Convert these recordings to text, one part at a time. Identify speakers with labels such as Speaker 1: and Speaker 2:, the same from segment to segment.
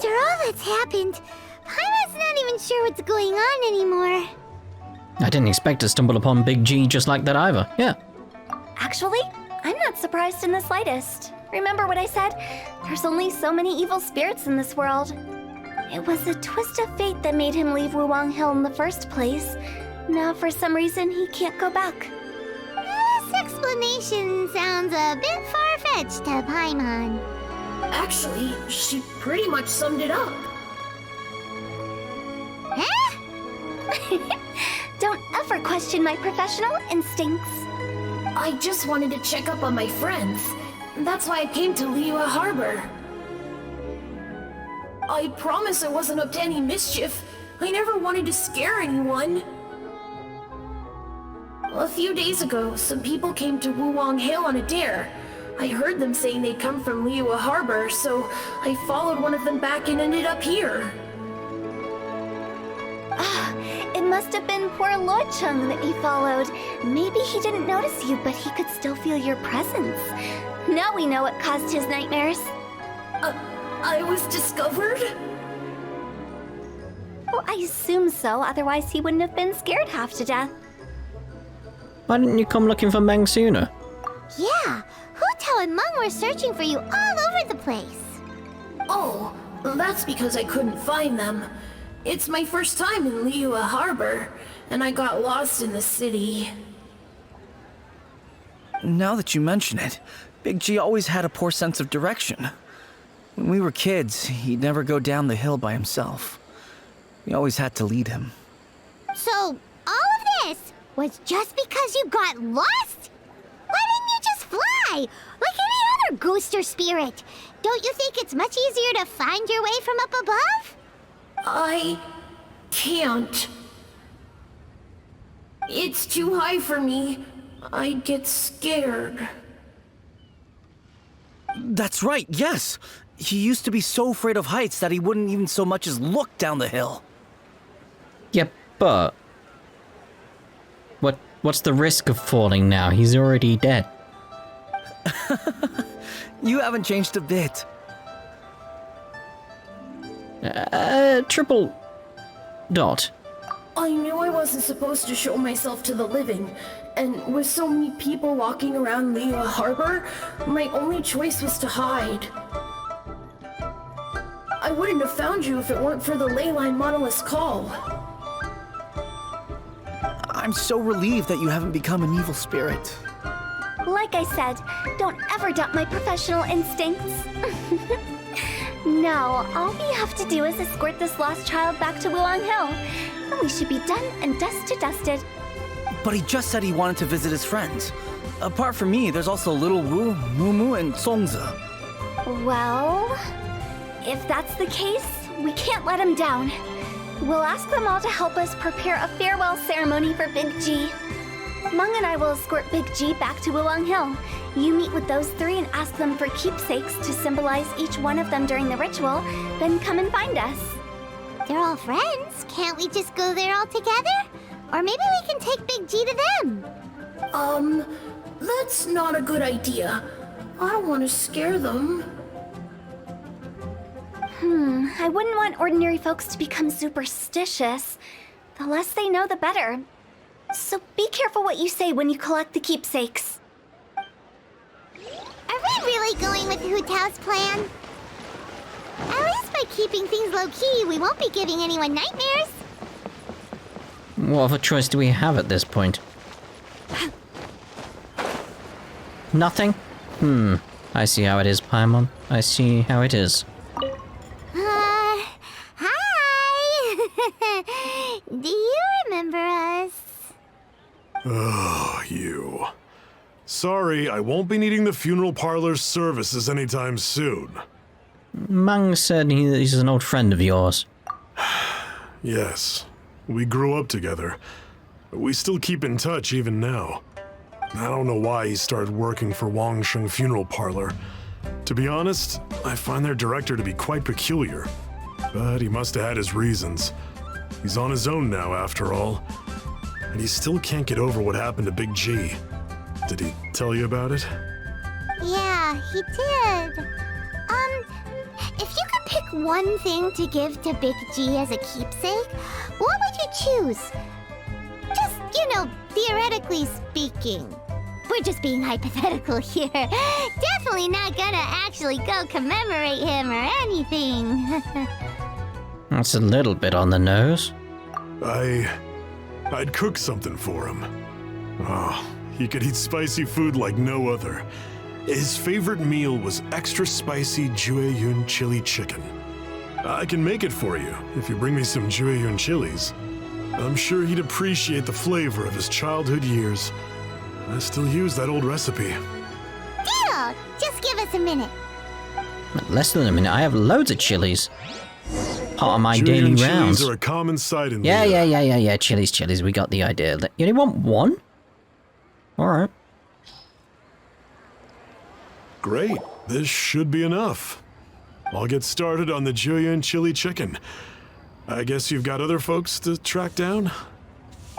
Speaker 1: After all that's happened, Paimon's not even sure what's going on anymore.
Speaker 2: I didn't expect to stumble upon Big G just like that either. Yeah.
Speaker 3: Actually, I'm not surprised in the slightest. Remember what I said? There's only so many evil spirits in this world. It was a twist of fate that made him leave Wuwang Hill in the first place. Now, for some reason, he can't go back.
Speaker 1: This explanation sounds a bit far-fetched to Paimon.
Speaker 4: Actually, she pretty much summed it up.
Speaker 1: Huh?
Speaker 3: Don't ever question my professional instincts.
Speaker 4: I just wanted to check up on my friends. That's why I came to Liyue Harbor. I promise I wasn't up to any mischief. I never wanted to scare anyone. A few days ago, some people came to Wuwang Hill on a dare. I heard them saying they'd come from Liyue Harbor, so I followed one of them back and ended up here.
Speaker 3: It must have been poor Lord Chung that you followed. Maybe he didn't notice you, but he could still feel your presence. Now we know what caused his nightmares.
Speaker 4: I was discovered?
Speaker 3: Well, I assume so, otherwise he wouldn't have been scared half to death.
Speaker 2: Why didn't you come looking for Meng sooner?
Speaker 1: Yeah, Hu-Tao and Meng were searching for you all over the place.
Speaker 4: Oh, that's because I couldn't find them. It's my first time in Liyue Harbor, and I got lost in the city.
Speaker 5: Now that you mention it, Big G always had a poor sense of direction. When we were kids, he'd never go down the hill by himself. We always had to lead him.
Speaker 1: So, all of this was just because you got lost? Why didn't you just fly? Like any other ghost or spirit? Don't you think it's much easier to find your way from up above?
Speaker 4: I can't. It's too high for me. I get scared.
Speaker 5: That's right, yes! He used to be so afraid of heights that he wouldn't even so much as look down the hill.
Speaker 2: Yeah, but... What's the risk of falling now? He's already dead.
Speaker 5: You haven't changed a bit.
Speaker 2: Triple... dot.
Speaker 4: I knew I wasn't supposed to show myself to the living, and with so many people walking around Liyue Harbor, my only choice was to hide. I wouldn't have found you if it weren't for the Leyline Monolith's call.
Speaker 5: I'm so relieved that you haven't become an evil spirit.
Speaker 3: Like I said, don't ever doubt my professional instincts. Now, all we have to do is escort this lost child back to Wuwang Hill, and we should be done and dusted.
Speaker 5: But he just said he wanted to visit his friends. Apart from me, there's also Little Wu, Mumu, and Songza.
Speaker 3: Well, if that's the case, we can't let him down. We'll ask them all to help us prepare a farewell ceremony for Big G. Meng and I will escort Big G back to Wuwang Hill. You meet with those three and ask them for keepsakes to symbolize each one of them during the ritual, then come and find us.
Speaker 1: They're all friends. Can't we just go there all together? Or maybe we can take Big G to them.
Speaker 4: That's not a good idea. I don't want to scare them.
Speaker 3: I wouldn't want ordinary folks to become superstitious. The less they know, the better. So be careful what you say when you collect the keepsakes.
Speaker 1: Are we really going with Hu-Tao's plan? At least by keeping things low-key, we won't be giving anyone nightmares.
Speaker 2: What other choice do we have at this point? Nothing? I see how it is, Paimon. I see how it is.
Speaker 1: Hi! Do you remember us?
Speaker 6: Oh, you. Sorry, I won't be needing the funeral parlor's services anytime soon.
Speaker 2: Meng said he's an old friend of yours.
Speaker 6: Yes, we grew up together. We still keep in touch even now. I don't know why he started working for Wangsheng Funeral Parlor. To be honest, I find their director to be quite peculiar. But he must have had his reasons. He's on his own now, after all. And he still can't get over what happened to Big G. Did he tell you about it?
Speaker 1: Yeah, he did. If you could pick one thing to give to Big G as a keepsake, what would you choose? Just, theoretically speaking. We're just being hypothetical here. Definitely not gonna actually go commemorate him or anything.
Speaker 2: That's a little bit on the nose.
Speaker 6: I'd cook something for him. Oh, he could eat spicy food like no other. His favorite meal was extra spicy Jueyun chili chicken. I can make it for you if you bring me some Jueyun chilies. I'm sure he'd appreciate the flavor of his childhood years. I still use that old recipe.
Speaker 1: Deal! Just give us a minute.
Speaker 2: Less than a minute. I have loads of chilies. Part of my
Speaker 6: Jueyun
Speaker 2: daily
Speaker 6: chilies
Speaker 2: rounds.
Speaker 6: are a common sight in
Speaker 2: Yeah.
Speaker 6: Liyue.
Speaker 2: Chilies. We got the idea. You only want one? Alright.
Speaker 6: Great. This should be enough. I'll get started on the Jueyun chili chicken. I guess you've got other folks to track down?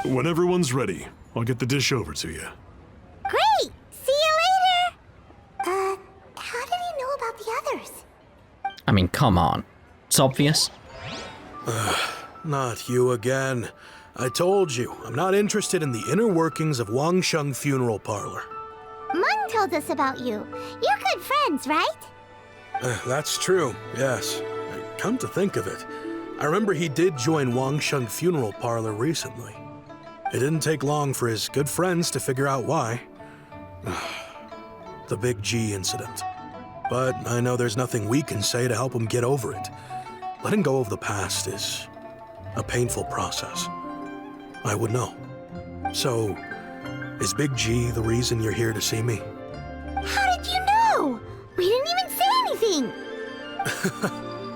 Speaker 6: When everyone's ready, I'll get the dish over to you.
Speaker 1: Great! See you later! How did he know about the others?
Speaker 2: I mean, come on. It's obvious.
Speaker 7: Not you again. I told you, I'm not interested in the inner workings of Wangsheng Funeral Parlor.
Speaker 1: Mung told us about you. You're good friends, right?
Speaker 7: That's true, yes. Come to think of it, I remember he did join Wangsheng Funeral Parlor recently. It didn't take long for his good friends to figure out why. The Big G incident. But I know there's nothing we can say to help him get over it. Letting go of the past is a painful process. I would know. So, is Big G the reason you're here to see me?
Speaker 1: How did you know? We didn't even say anything.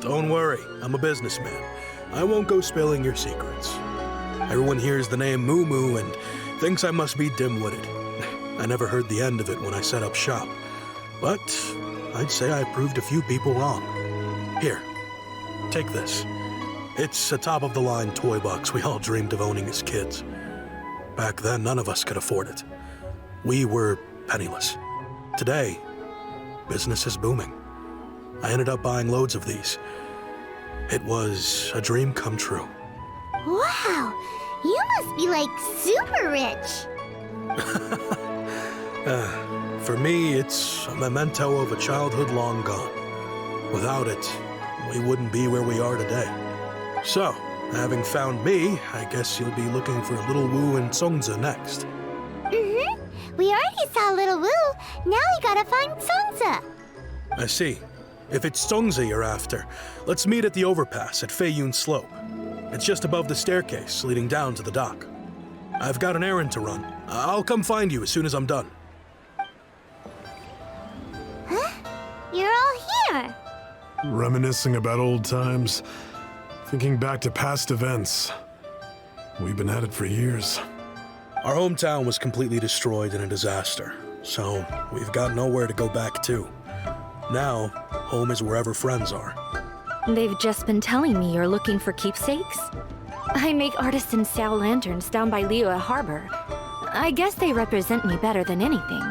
Speaker 7: Don't worry, I'm a businessman. I won't go spilling your secrets. Everyone hears the name Moo Moo and thinks I must be dim-witted. I never heard the end of it when I set up shop. But I'd say I proved a few people wrong. Here, take this. It's a top-of-the-line toy box we all dreamed of owning as kids. Back then, none of us could afford it. We were penniless. Today, business is booming. I ended up buying loads of these. It was a dream come true.
Speaker 1: Wow, you must be like super rich.
Speaker 7: For me, it's a memento of a childhood long gone. Without it, we wouldn't be where we are today. So, having found me, I guess you'll be looking for Little Wu and Songza next.
Speaker 1: We already saw Little Wu. Now we gotta find Songza.
Speaker 7: I see. If it's Songza you're after, let's meet at the overpass at Feiyun Slope. It's just above the staircase leading down to the dock. I've got an errand to run. I'll come find you as soon as I'm done.
Speaker 1: Huh? You're all here.
Speaker 6: Reminiscing about old times, thinking back to past events. We've been at it for years.
Speaker 7: Our hometown was completely destroyed in a disaster, so we've got nowhere to go back to. Now, home is wherever friends are.
Speaker 8: They've just been telling me you're looking for keepsakes? I make artisan Sao lanterns down by Liyue Harbor. I guess they represent me better than anything.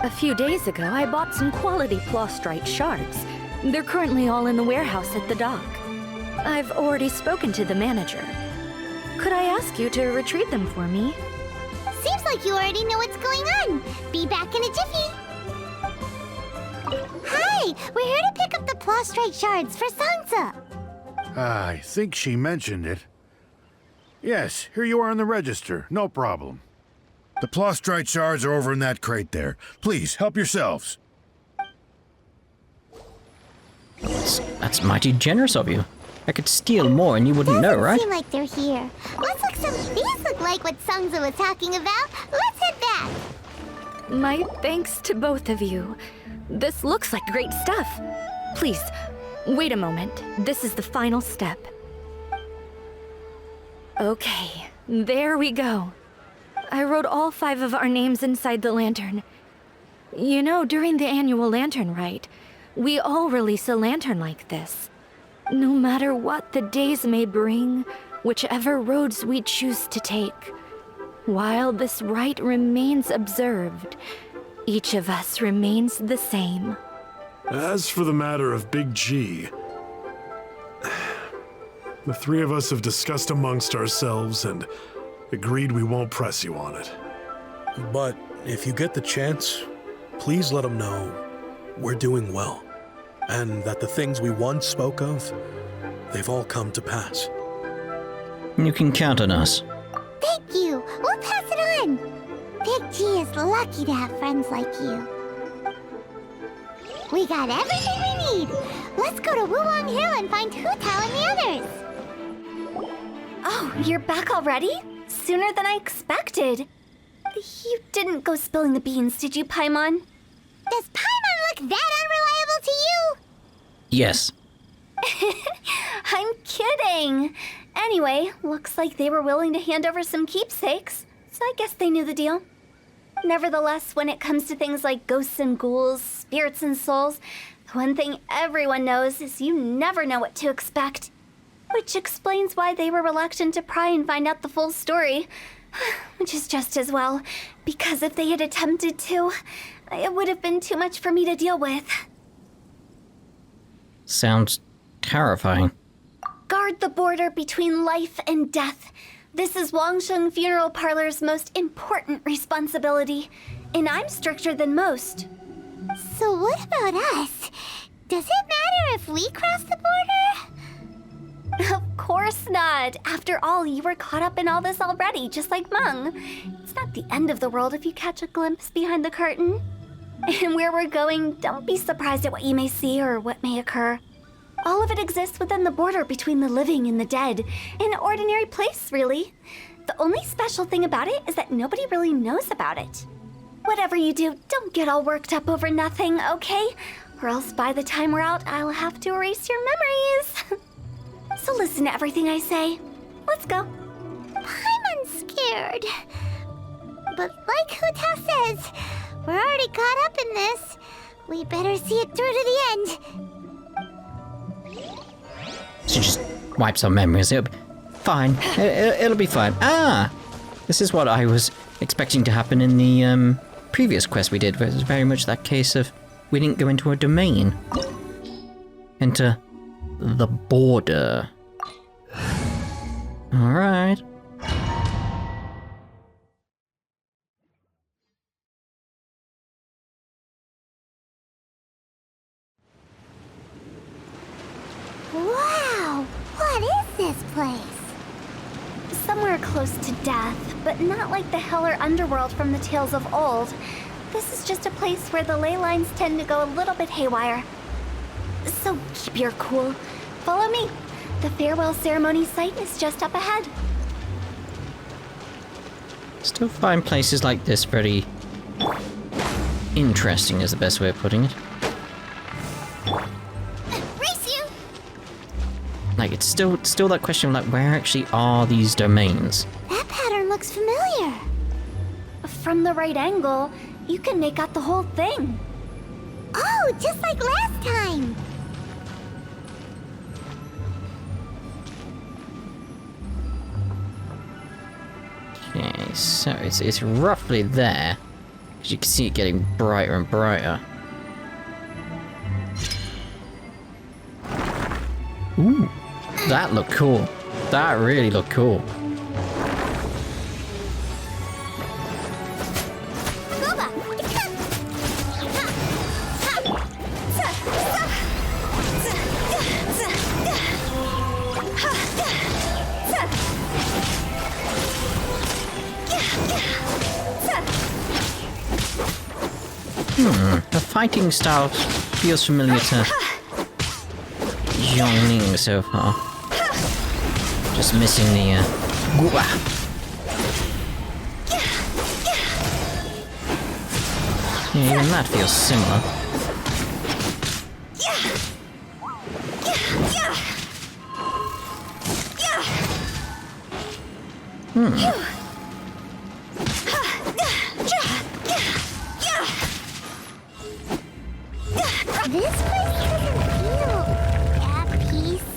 Speaker 8: A few days ago, I bought some quality plastrite shards. They're currently all in the warehouse at the dock. I've already spoken to the manager. Could I ask you to retrieve them for me?
Speaker 1: Seems like you already know what's going on. Be back in a jiffy. Hi, we're here to pick up the plastrite shards for Songza.
Speaker 9: I think she mentioned it. Yes, here you are on the register. No problem. The plastrite shards are over in that crate there. Please, help yourselves.
Speaker 2: That's mighty generous of you. I could steal more and you wouldn't know, right?
Speaker 1: Seem like they're here. Let's look These look like what Songza was talking about. Let's head back.
Speaker 8: My thanks to both of you. This looks like great stuff. Please, wait a moment. This is the final step. Okay, there we go. I wrote all 5 of our names inside the lantern. You know, during the annual lantern rite, we all release a lantern like this. No matter what the days may bring, whichever roads we choose to take, while this rite remains observed, each of us remains the same.
Speaker 6: As for the matter of Big G, The three of us have discussed amongst ourselves and agreed we won't press you on it.
Speaker 7: But if you get the chance, please let them know we're doing well, and that the things we once spoke of, they've all come to pass.
Speaker 2: You can count on us.
Speaker 1: Thank you. We'll pass it on. Big G is lucky to have friends like you. We got everything we need. Let's go to Wuwang Hill and find Hu Tao and the others.
Speaker 3: Oh, you're back already? Sooner than I expected. You didn't go spilling the beans, did you, Paimon?
Speaker 1: Does Paimon look that unreliable to you?
Speaker 2: Yes.
Speaker 3: I'm kidding. Anyway, looks like they were willing to hand over some keepsakes, so I guess they knew the deal. Nevertheless, when it comes to things like ghosts and ghouls, spirits and souls, the one thing everyone knows is you never know what to expect. Which explains why they were reluctant to pry and find out the full story. Which is just as well, because if they had attempted to, it would have been too much for me to deal with.
Speaker 2: Sounds terrifying.
Speaker 3: Guard the border between life and death. This is Wangsheng Funeral Parlor's most important responsibility, and I'm stricter than most.
Speaker 1: So what about us? Does it matter if we cross the border?
Speaker 3: Of course not. After all, you were caught up in all this already, just like Meng. It's not the end of the world if you catch a glimpse behind the curtain. And where we're going, don't be surprised at what you may see or what may occur. All of it exists within the border between the living and the dead. An ordinary place, really. The only special thing about it is that nobody really knows about it. Whatever you do, don't get all worked up over nothing, okay? Or else by the time we're out, I'll have to erase your memories. So listen to everything I say. Let's go.
Speaker 1: Paimon's scared. But like Hu Tao says, we're already caught up in this. We better see it through to the end.
Speaker 2: She just wipes our memories. It'll be fine. It'll be fine. Ah! This is what I was expecting to happen in the previous quest we did, where it was very much that case of we didn't go into a domain. Enter the border. Alright.
Speaker 1: Wow! What is this place?
Speaker 3: Somewhere close to death, but not like the hell or underworld from the tales of old. This is just a place where the ley lines tend to go a little bit haywire. So keep your cool. Follow me. The farewell ceremony site is just up ahead.
Speaker 2: Still find places like this very interesting is the best way of putting it.
Speaker 1: Race you!
Speaker 2: Like, it's still that question of, like, where actually are these domains?
Speaker 1: That pattern looks familiar.
Speaker 3: From the right angle, you can make out the whole thing.
Speaker 1: Oh, just like last time.
Speaker 2: Okay, so it's roughly there. As you can see it getting brighter and brighter. Ooh, that looked cool. That really looked cool. The fighting style feels familiar to Zhongning so far. Just missing the Gua. Yeah, even that feels similar.
Speaker 1: This place doesn't feel at peace.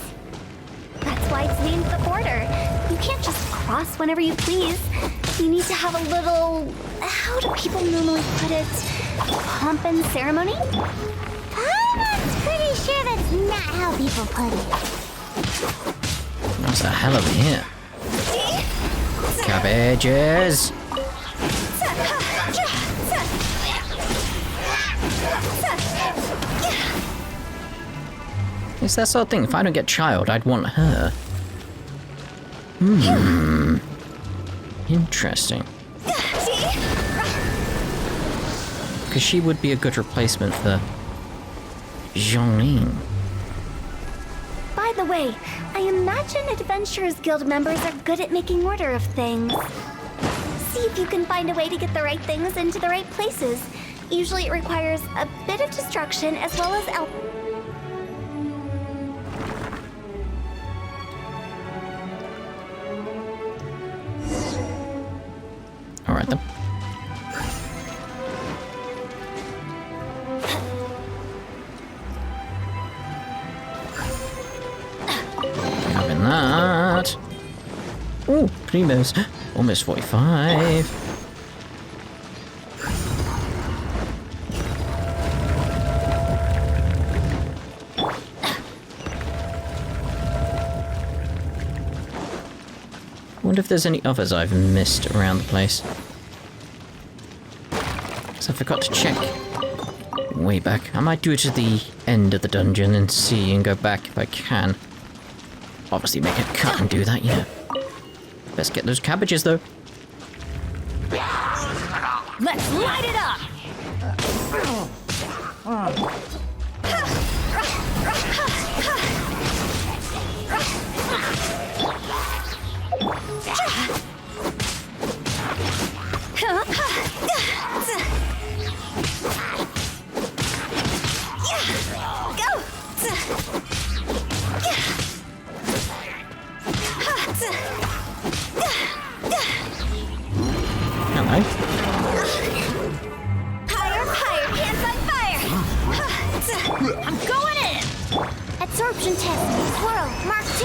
Speaker 3: That's why it's named the border. You can't just cross whenever you please. You need to have a little... how do people normally put it? Pomp and ceremony?
Speaker 1: Paimon's pretty sure that's not how people put it.
Speaker 2: What's the hell over here? Cabbages! It's that sort of thing. If I don't get child, I'd want her. Interesting. Because she would be a good replacement for Zhongling.
Speaker 3: By the way, I imagine Adventurers Guild members are good at making order of things. See if you can find a way to get the right things into the right places. Usually it requires a bit of destruction as well as
Speaker 2: Alright then. Having that. Ooh, primos. Almost 45. I wonder if there's any others I've missed around the place. Because I forgot to check way back. I might do it to the end of the dungeon and see and go back if I can. Obviously make a cut and do that, yeah. Best get those cabbages though.
Speaker 3: Let's light it up!
Speaker 2: Hello.
Speaker 3: Higher, hands on fire! I'm going in! Absorption test, swirl, mark
Speaker 2: 2.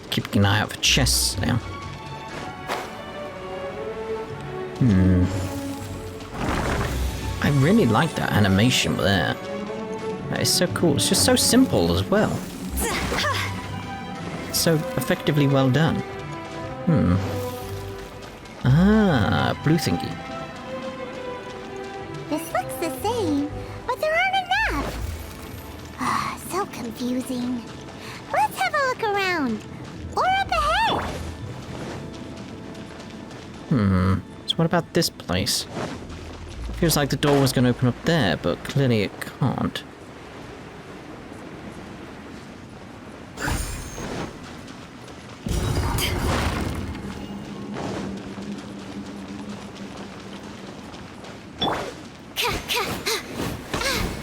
Speaker 2: Keeping an eye out for chests now. I really like that animation there. That is so cool. It's just so simple as well. So effectively well done. Ah, blue thingy.
Speaker 1: This looks the same, but there aren't enough. Ah, so confusing. Let's have a look around. Or up ahead.
Speaker 2: So what about this place? Feels like the door was going to open up there, but clearly it can't.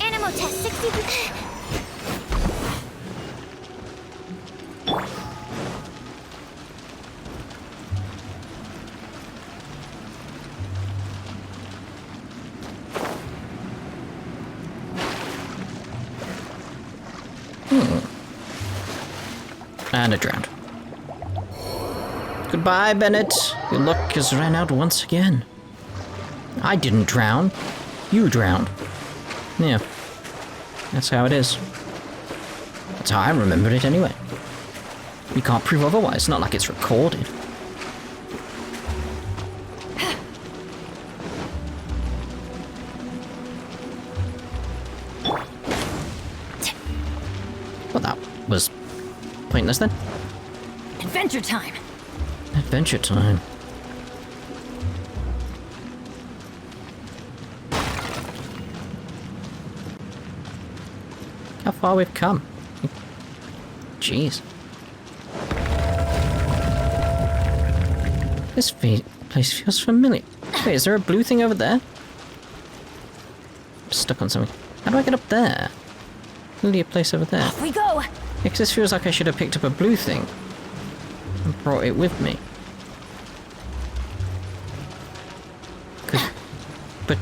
Speaker 1: Animal test 60%.
Speaker 2: And it drowned. Goodbye, Bennett. Your luck has ran out once again. I didn't drown. You drowned. Yeah. That's how it is. That's how I remember it anyway. You can't prove otherwise. It's not like it's recorded. Well, that was pointless then.
Speaker 3: Adventure time!
Speaker 2: Adventure time. How far we've come. Jeez. This place feels familiar. Wait, is there a blue thing over there? I'm stuck on something. How do I get up there? Clearly a place over there.
Speaker 3: Off we go!
Speaker 2: Because this feels like I should have picked up a blue thing and brought it with me. But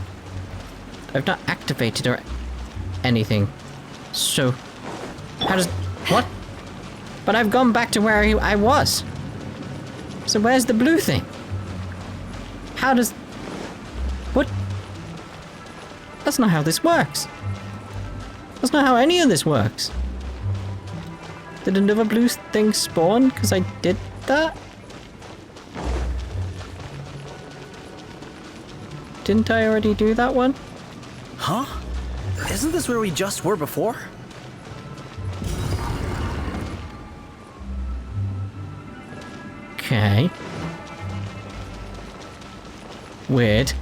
Speaker 2: I've not activated or anything. So, how does... What? But I've gone back to where I was. So where's the blue thing? How does... What? That's not how this works. That's not how any of this works. Did another blue thing spawn because I did that? Didn't I already do that one?
Speaker 5: Huh? Isn't this where we just were before?
Speaker 2: Okay. Weird.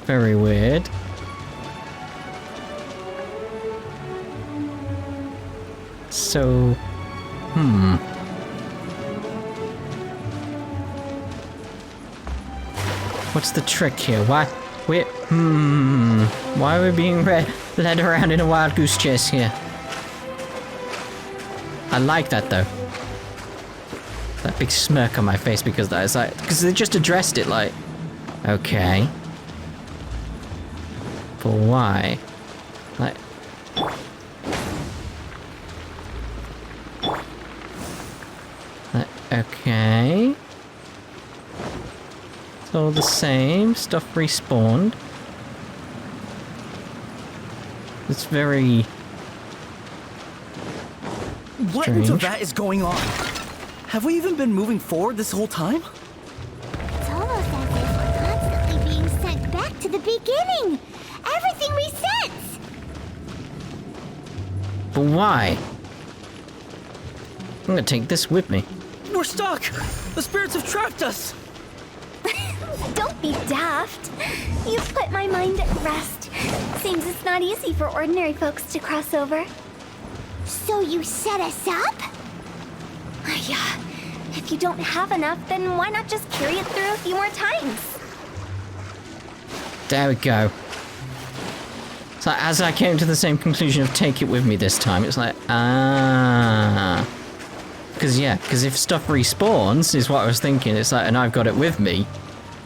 Speaker 2: Very weird. So, what's the trick here? Why are we being led around in a wild goose chase here? I like that though. That big smirk on my face because that is like, because they just addressed it like, okay. But why? Like, okay. It's all the same. Stuff respawned. It's very...
Speaker 5: What in Teyvat is going on? Have we even been moving forward this whole time?
Speaker 1: It's almost as if we're constantly being sent back to the beginning. Everything resets.
Speaker 2: But why? I'm gonna take this with me.
Speaker 5: We're stuck! The spirits have trapped us!
Speaker 3: Don't be daft. You've put my mind at rest. Seems it's not easy for ordinary folks to cross over.
Speaker 1: So you set us up?
Speaker 3: Yeah. If you don't have enough, then why not just carry it through a few more times?
Speaker 2: There we go. So as I came to the same conclusion of take it with me this time, it's like, because if stuff respawns, is what I was thinking, it's like, and I've got it with me,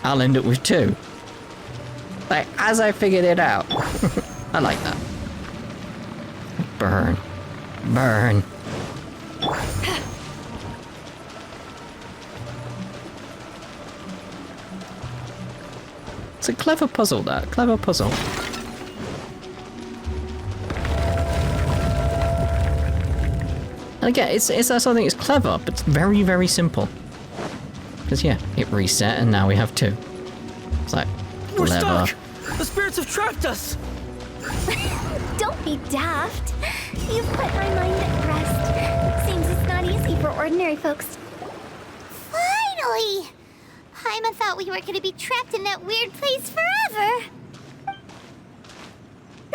Speaker 2: I'll end up with 2. Like, as I figured it out. I like that. Burn. Burn. It's a clever puzzle, that. Clever puzzle. And again, it's something that's clever, but it's very, very simple. Because, yeah, it reset, and now we have 2. It's like,
Speaker 5: We're
Speaker 2: clever.
Speaker 5: stuck! The spirits have trapped us!
Speaker 3: Don't be daft. You've put my mind at rest. Seems it's not easy for ordinary folks.
Speaker 1: Finally! Paimon thought we were going to be trapped in that weird place forever.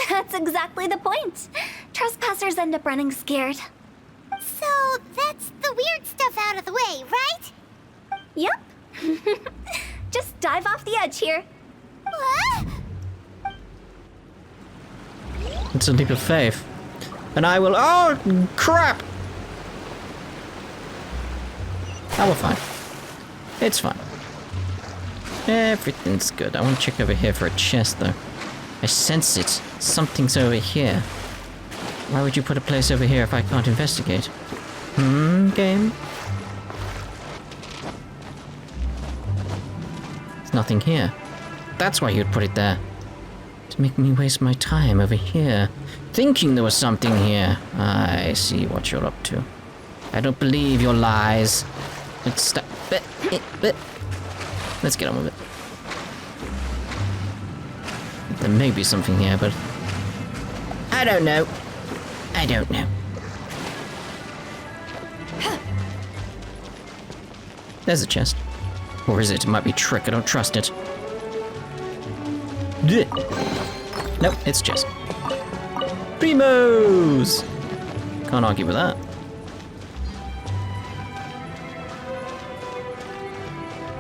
Speaker 3: That's exactly the point. Trespassers end up running scared.
Speaker 1: So that's the weird stuff out of the way, right?
Speaker 3: Yep. Just dive off the edge here.
Speaker 1: What?
Speaker 2: It's a leap of faith. And I will... Oh, crap! Oh, we're fine. It's fine. Everything's good. I want to check over here for a chest, though. I sense it. Something's over here. Why would you put a place over here if I can't investigate? Game? There's nothing here. That's why you'd put it there. To make me waste my time over here. Thinking there was something here. I see what you're up to. I don't believe your lies. Let's get on with it. There may be something here, but... I don't know. I don't know. There's a chest. Or is it? It might be a trick. I don't trust it. Nope, it's a chest. Primos! Can't argue with that.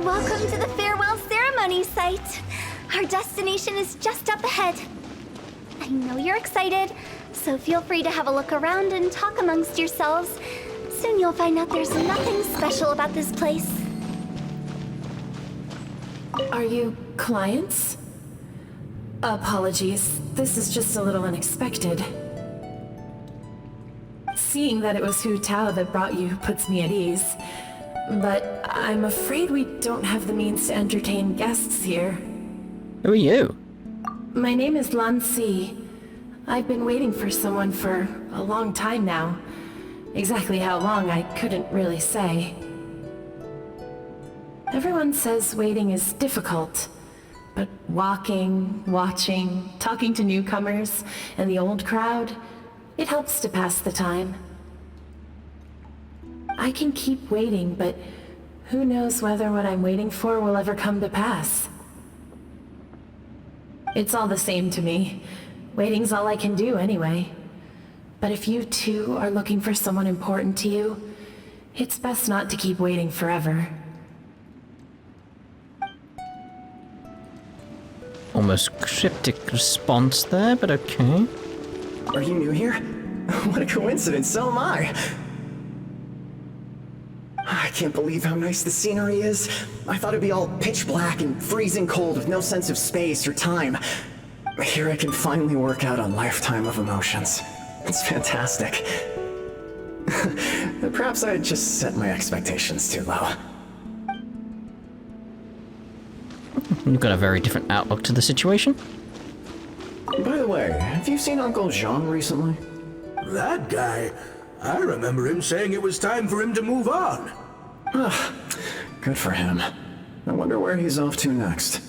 Speaker 3: Welcome to the farewell ceremony site. Our destination is just up ahead. I know you're excited, so feel free to have a look around and talk amongst yourselves. Soon you'll find out there's nothing special about this place.
Speaker 4: Are you clients? Apologies. this is just a little unexpected. Seeing that it was Hu Tao that brought you puts me at ease. But I'm afraid we don't have the means to entertain guests here.
Speaker 2: Who are you?
Speaker 4: My name is Lan Si. I've been waiting for someone for a long time now. Exactly how long, I couldn't really say. Everyone says waiting is difficult, but walking, watching, talking to newcomers, and the old crowd, it helps to pass the time. I can keep waiting, but who knows whether what I'm waiting for will ever come to pass. It's all the same to me. Waiting's all I can do anyway. But if you too are looking for someone important to you, it's best not to keep waiting forever.
Speaker 2: Almost cryptic response there, but okay.
Speaker 10: Are you new here? What a coincidence, so am I! I can't believe how nice the scenery is. I thought it'd be all pitch black and freezing cold with no sense of space or time. Here I can finally work out a lifetime of emotions. It's fantastic. Perhaps I just set my expectations too low.
Speaker 2: You've got a very different outlook to the situation.
Speaker 10: By the way, have you seen Uncle Jean recently?
Speaker 7: That guy? I remember him saying it was time for him to move on.
Speaker 10: Good for him. I wonder where he's off to next.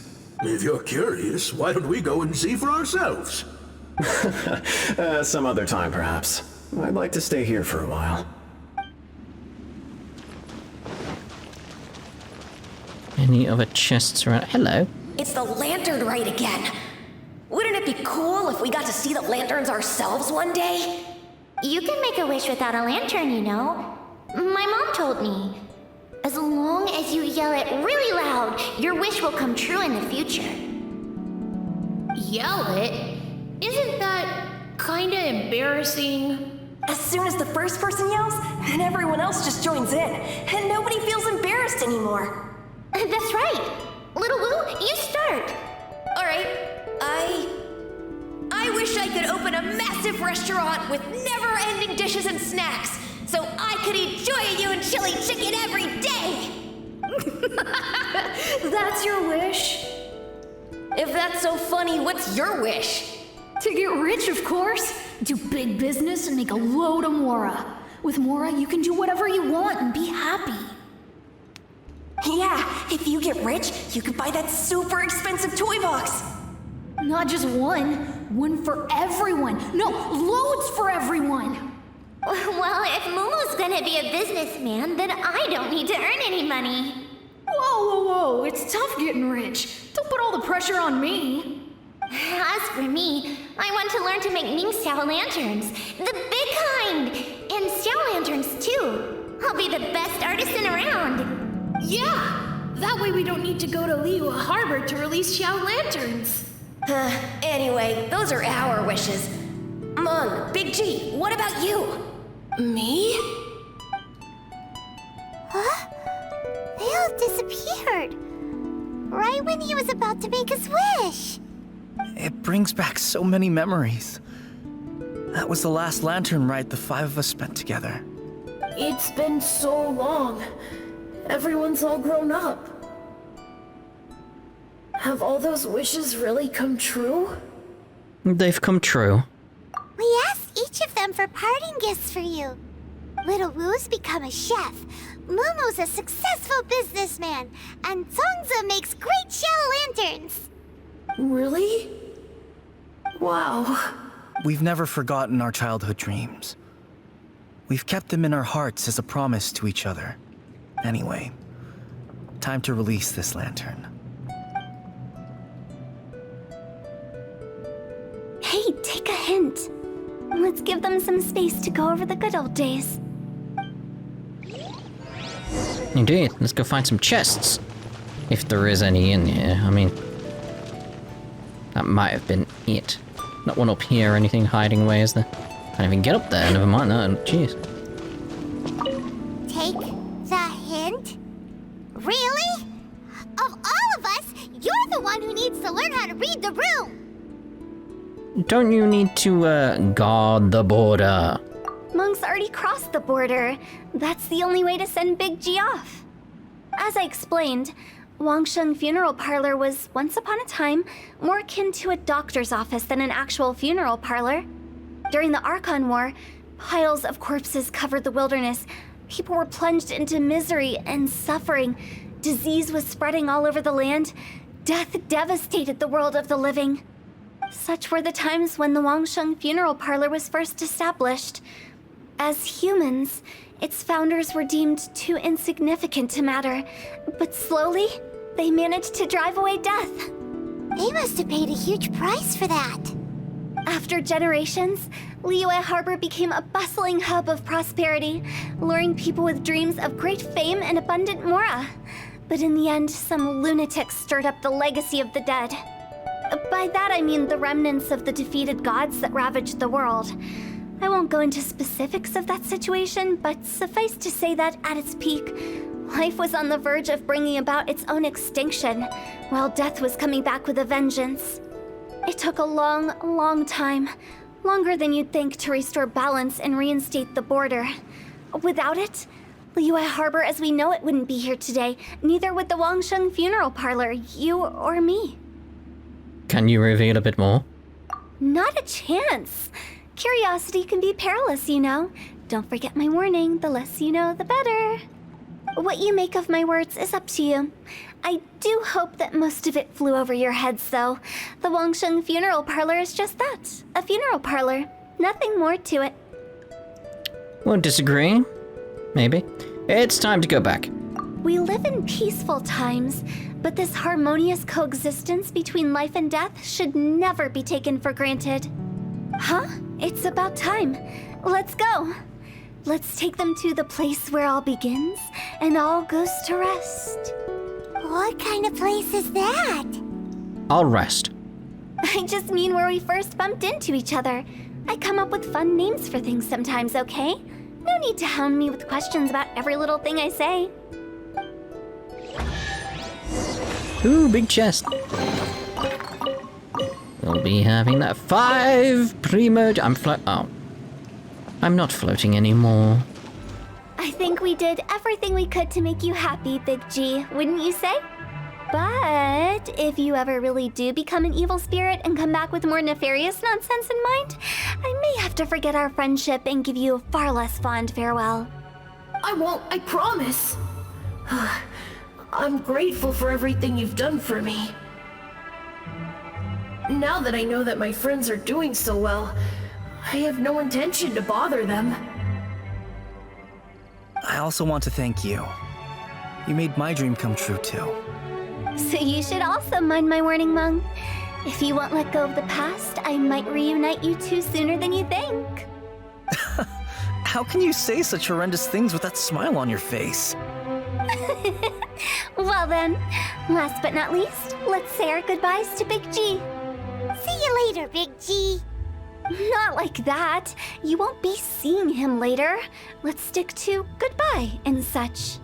Speaker 7: If you're curious, why don't we go and see for ourselves?
Speaker 10: Some other time, perhaps. I'd like to stay here for a while.
Speaker 2: Any other chests around? Hello.
Speaker 11: It's the lantern rite again. Wouldn't it be cool if we got to see the lanterns ourselves one day?
Speaker 1: You can make a wish without a lantern, you know. My mom told me. As long as you yell it really loud, your wish will come true in the future.
Speaker 4: Yell it? Isn't that kinda embarrassing?
Speaker 11: As soon as the first person yells, then everyone else just joins in, and nobody feels embarrassed anymore.
Speaker 1: That's right. Little Wu, you start.
Speaker 11: All right, I wish I could open a massive restaurant with never-ending dishes and snacks, so I could eat Joy-Yu and chili chicken every day!
Speaker 3: That's your wish?
Speaker 11: If that's so funny, what's your wish?
Speaker 12: To get rich, of course. Do big business and make a load of Mora. With Mora, you can do whatever you want and be happy.
Speaker 11: Yeah, if you get rich, you could buy that super expensive toy box.
Speaker 12: Not just one. One for everyone. No, loads for everyone.
Speaker 1: Well, if Momo's gonna be a businessman, then I don't need to earn any money.
Speaker 12: Whoa. It's tough getting rich. Don't put all the pressure on me.
Speaker 1: As for me, I want to learn to make Ming Xiao lanterns. The big kind! And Xiao lanterns, too. I'll be the best artisan around.
Speaker 4: Yeah! That way we don't need to go to Liyue Harbor to release Xiao lanterns.
Speaker 11: Anyway, those are our wishes. Mung, Big G, what about you?
Speaker 4: Me?
Speaker 1: Huh? They all disappeared. Right when he was about to make his wish.
Speaker 5: It brings back so many memories. That was the last lantern rite the five of us spent together.
Speaker 4: It's been so long. Everyone's all grown up. Have all those wishes really come true?
Speaker 2: They've come true.
Speaker 1: We asked each of them for parting gifts for you. Little Wu's become a chef, Momo's a successful businessman, and Zongza makes great Xiao lanterns.
Speaker 4: Really? Wow.
Speaker 5: We've never forgotten our childhood dreams. We've kept them in our hearts as a promise to each other. Anyway, time to release this lantern.
Speaker 3: Hey, take a hint. Let's give them some space to go over the good old days.
Speaker 2: Indeed. Let's go find some chests. If there is any in here. I mean, that might have been it. Not one up here or anything hiding away, is there? Can't even get up there. Never mind that. Jeez.
Speaker 1: Take the hint? Really? Of all of us, you're the one who needs to learn how to read the room.
Speaker 2: don't you need to, guard the border?
Speaker 3: Monk's already crossed the border. That's the only way to send Big G off. As I explained, Wangsheng Funeral Parlor was, once upon a time, more akin to a doctor's office than an actual funeral parlor. During the Archon War, piles of corpses covered the wilderness. People were plunged into misery and suffering. Disease was spreading all over the land. Death devastated the world of the living. Such were the times when the Wangsheng Funeral Parlor was first established. As humans, its founders were deemed too insignificant to matter, but slowly, they managed to drive away death.
Speaker 1: They must have paid a huge price for that.
Speaker 3: After generations, Liyue Harbor became a bustling hub of prosperity, luring people with dreams of great fame and abundant mora. But in the end, some lunatics stirred up the legacy of the dead. By that I mean the remnants of the defeated gods that ravaged the world. I won't go into specifics of that situation, but suffice to say that at its peak, life was on the verge of bringing about its own extinction, while death was coming back with a vengeance. It took a long, long time, longer than you'd think, to restore balance and reinstate the border. Without it, Liyue Harbor as we know it wouldn't be here today, neither would the Wangsheng Funeral Parlor, you or me.
Speaker 2: Can you reveal a bit more?
Speaker 3: Not a chance. Curiosity can be perilous, you know. Don't forget my warning, the less you know, the better. What you make of my words is up to you. I do hope that most of it flew over your heads, though. The Wangsheng Funeral Parlor is just that, a funeral parlor. Nothing more to it.
Speaker 2: Won't disagree. Maybe. It's time to go back.
Speaker 3: We live in peaceful times, but this harmonious coexistence between life and death should never be taken for granted. Huh? It's about time. Let's go. Let's take them to the place where all begins and all goes to rest.
Speaker 1: What kind of place is that?
Speaker 2: I'll rest.
Speaker 3: I just mean where we first bumped into each other. I come up with fun names for things sometimes, okay? No need to hound me with questions about every little thing I say.
Speaker 2: Ooh, big chest. We'll be having that 5 primo... I'm not floating anymore.
Speaker 3: I think we did everything we could to make you happy, Big G, wouldn't you say? But if you ever really do become an evil spirit and come back with more nefarious nonsense in mind, I may have to forget our friendship and give you a far less fond farewell.
Speaker 4: I won't, I promise. I'm grateful for everything you've done for me. Now that I know that my friends are doing so well, I have no intention to bother them.
Speaker 5: I also want to thank you. You made my dream come true, too.
Speaker 3: So you should also mind my warning, Mung. If you won't let go of the past, I might reunite you two sooner than you think.
Speaker 5: How can you say such horrendous things with that smile on your face?
Speaker 3: Well then, last but not least, let's say our goodbyes to Big G.
Speaker 1: See you later, Big G.
Speaker 3: Not like that. You won't be seeing him later. Let's stick to goodbye and such.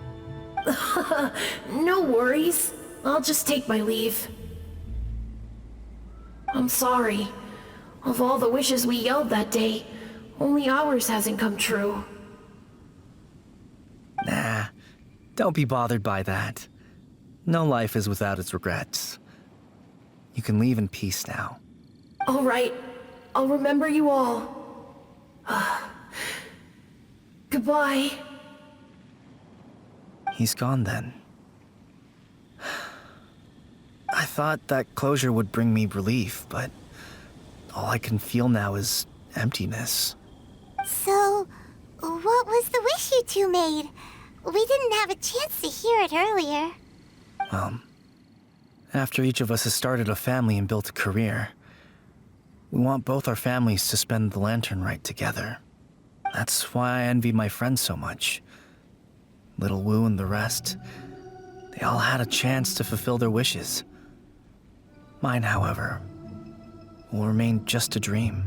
Speaker 4: No worries. I'll just take my leave. I'm sorry. Of all the wishes we yelled that day, only ours hasn't come true.
Speaker 5: Nah, don't be bothered by that. No life is without its regrets. You can leave in peace now.
Speaker 4: All right. I'll remember you all. Goodbye.
Speaker 5: He's gone then. I thought that closure would bring me relief, but all I can feel now is emptiness.
Speaker 1: So, what was the wish you two made? We didn't have a chance to hear it earlier.
Speaker 5: After each of us has started a family and built a career, we want both our families to spend the lantern rite together. That's why I envy my friends so much. Little Wu and the rest, they all had a chance to fulfill their wishes. Mine, however, will remain just a dream.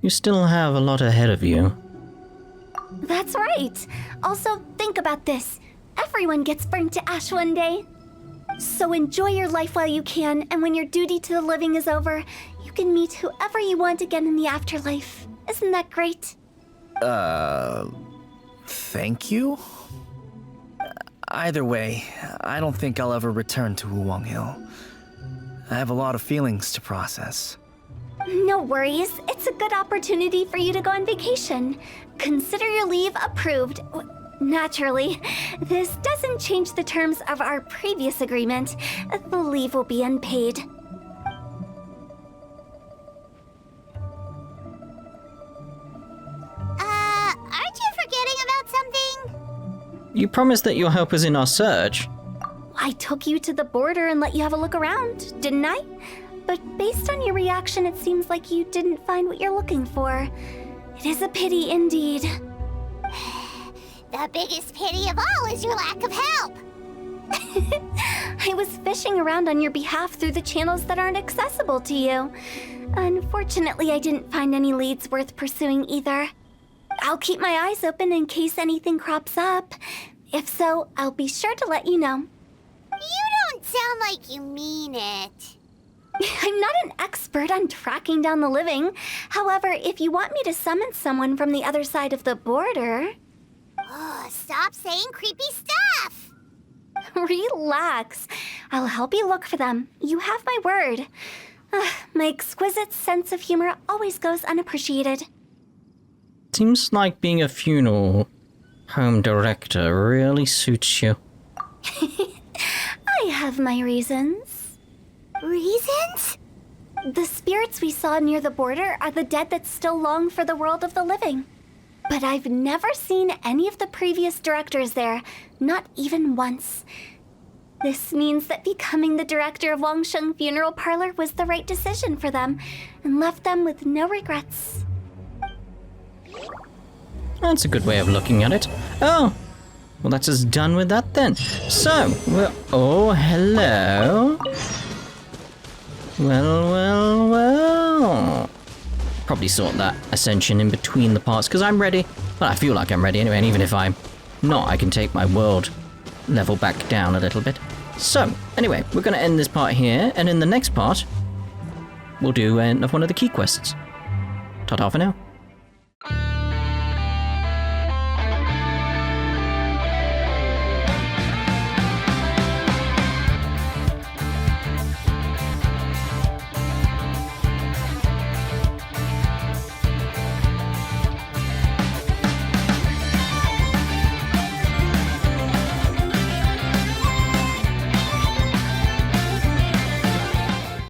Speaker 2: You still have a lot ahead of you.
Speaker 3: That's right. Also, think about this. Everyone gets burned to ash one day. So enjoy your life while you can, and when your duty to the living is over, you you can meet whoever you want again in the afterlife. Isn't that great?
Speaker 5: Thank you? Either way, I don't think I'll ever return to Wuwang Hill. I have a lot of feelings to process.
Speaker 3: No worries. It's a good opportunity for you to go on vacation. Consider your leave approved. Naturally, this doesn't change the terms of our previous agreement. The leave will be unpaid.
Speaker 1: Aren't you forgetting about something?
Speaker 2: You promised that you'll help us in our search.
Speaker 3: I took you to the border and let you have a look around, didn't I? But based on your reaction, it seems like you didn't find what you're looking for. It is a pity indeed.
Speaker 1: The biggest pity of all is your lack of help.
Speaker 3: I was fishing around on your behalf through the channels that aren't accessible to you. Unfortunately, I didn't find any leads worth pursuing either. I'll keep my eyes open in case anything crops up. If so, I'll be sure to let you know.
Speaker 1: You don't sound like you mean it.
Speaker 3: I'm not an expert on tracking down the living. However, if you want me to summon someone from the other side of the border...
Speaker 1: Oh, stop saying creepy stuff!
Speaker 3: Relax. I'll help you look for them. You have my word. My exquisite sense of humor always goes unappreciated.
Speaker 2: Seems like being a funeral home director really suits you.
Speaker 3: I have my reasons.
Speaker 1: Reasons?
Speaker 3: The spirits we saw near the border are the dead that still long for the world of the living. But I've never seen any of the previous directors there, not even once. This means that becoming the director of Wangsheng Funeral Parlor was the right decision for them, and left them with no regrets.
Speaker 2: That's a good way of looking at it. Oh, well, that's us done with that then. So, oh, hello. Well. Probably sort that ascension in between the parts, because I'm ready. Well, I feel like I'm ready anyway, and even if I'm not, I can take my world level back down a little bit. So, anyway, we're going to end this part here, and in the next part, we'll do one of the key quests. Ta-ta for now.